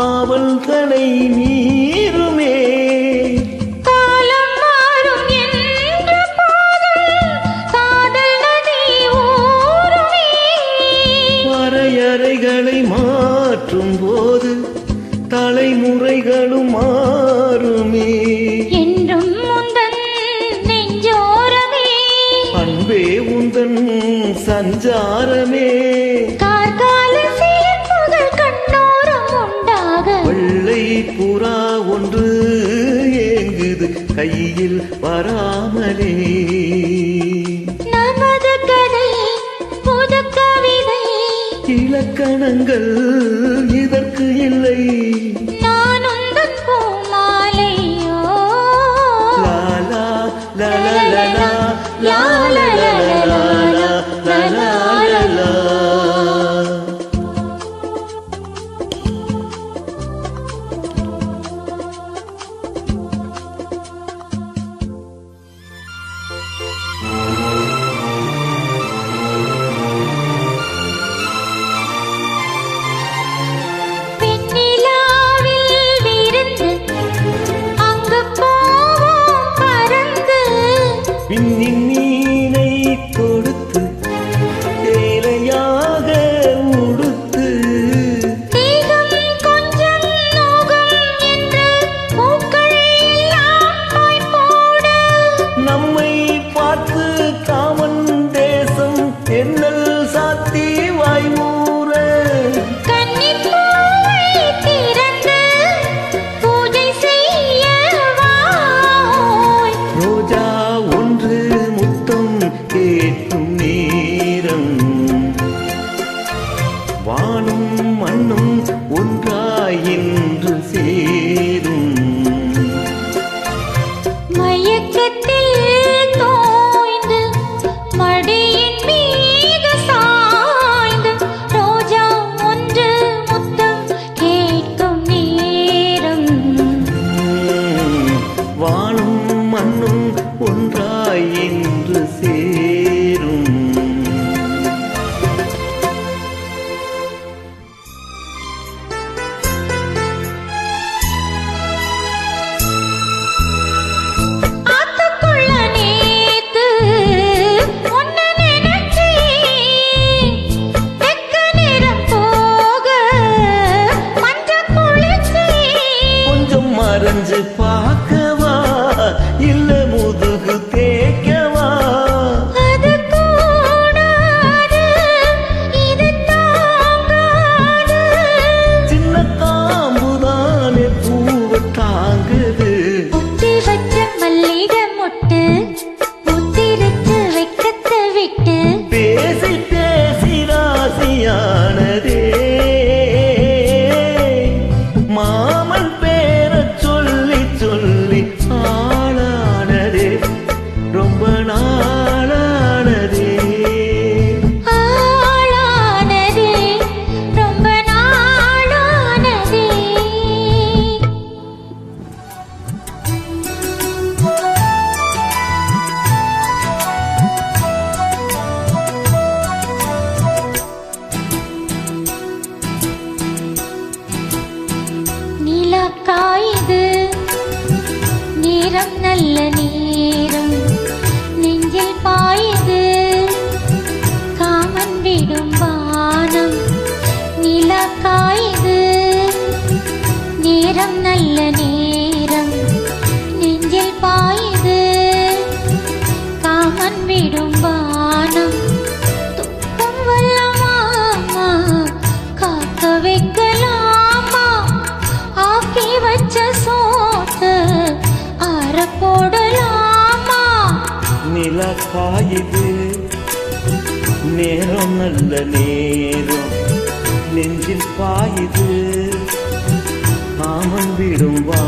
ஆவல்களை மீறுமே. வரையறைகளை மாற்றும் போது தலைமுறைகளும் மாறுமே. என்றும் உந்தன் நெஞ்சோரமே அன்பே உந்தன் சஞ்சாரமே. கார்கால சீர்ப்புகள் கண்ணோரம் உண்டாக வெள்ளை புறா ஒன்று ஏங்குது கையில் வராமலே. நமது கதை புது கவிதை இலக்கணங்கள் இதற்கு இல்லை. நான் உந்தன் பூமாலையோ லாலா லலலலா லாலலலலா லலலலா. விண்ணின் மீனை கொடுத்து தேலையாக உடுத்து கொஞ்சம் நோகும் என்று பூக்கள் எல்லாம் போட நம்மை பார்த்து காமன் தேசம் என்னல் சாத்தி வாய்மூற கன்னிப்பூவை திறந்து பூஜை செய்ய வாய். ரோஜா ஒன்று முத்தம் கேட்கும் நேரம். வானும் மண்ணும் ஒன்றாய் இன்று சேரும். மயக்கத்தில் தோய்ந்து மடியின் மீது சாய்ந்து ரோஜா ஒன்று முத்தம் கேட்கும் நேரம். வானும் மண்ணும் ஒன்றாய் இன்று சேரும். ஆத்துக்குள்ள நேத்து உன்னை நினைச்சேன். தெக்க நிறம் போக மஞ்சள் குளிச்சேன். கொஞ்சம் மறைஞ்சு பார்க்கவா இல்ல முதுகு தேய்க்கவா. அது கூடாது, இது தாங்காது. சின்ன காம்புதானே பூவை தாங்குது. முத்தி வச்ச மல்லிகை மொட்டு முத்திருச்சு வெக்கத்தை விட்டு பேசி பேசி ராசியானதே. மாமன் பேரை சொல்லி சொல்லி ஆளானதே ரொம்ப நாளானதே. ஆளானதே ரொம்ப நாளானதே. நிலக்காயுது நேரம் நல்ல நேரம் நெஞ்சில் பாயுது காமன் விடும் வானம். நிலக்காயுது நேரம் நல்ல நேரம் நெஞ்சில் பாயுது காமன் விடும் வானம். துக்கம் வல்லமாமா காக்க வைக்கலாமா ஆக்கி வச்ச சோத்து ஆற போடலாமா. நிலக்காயுது நேரம் நல்ல நேரம் நெஞ்சில் பாயுது காமன் விடும் வா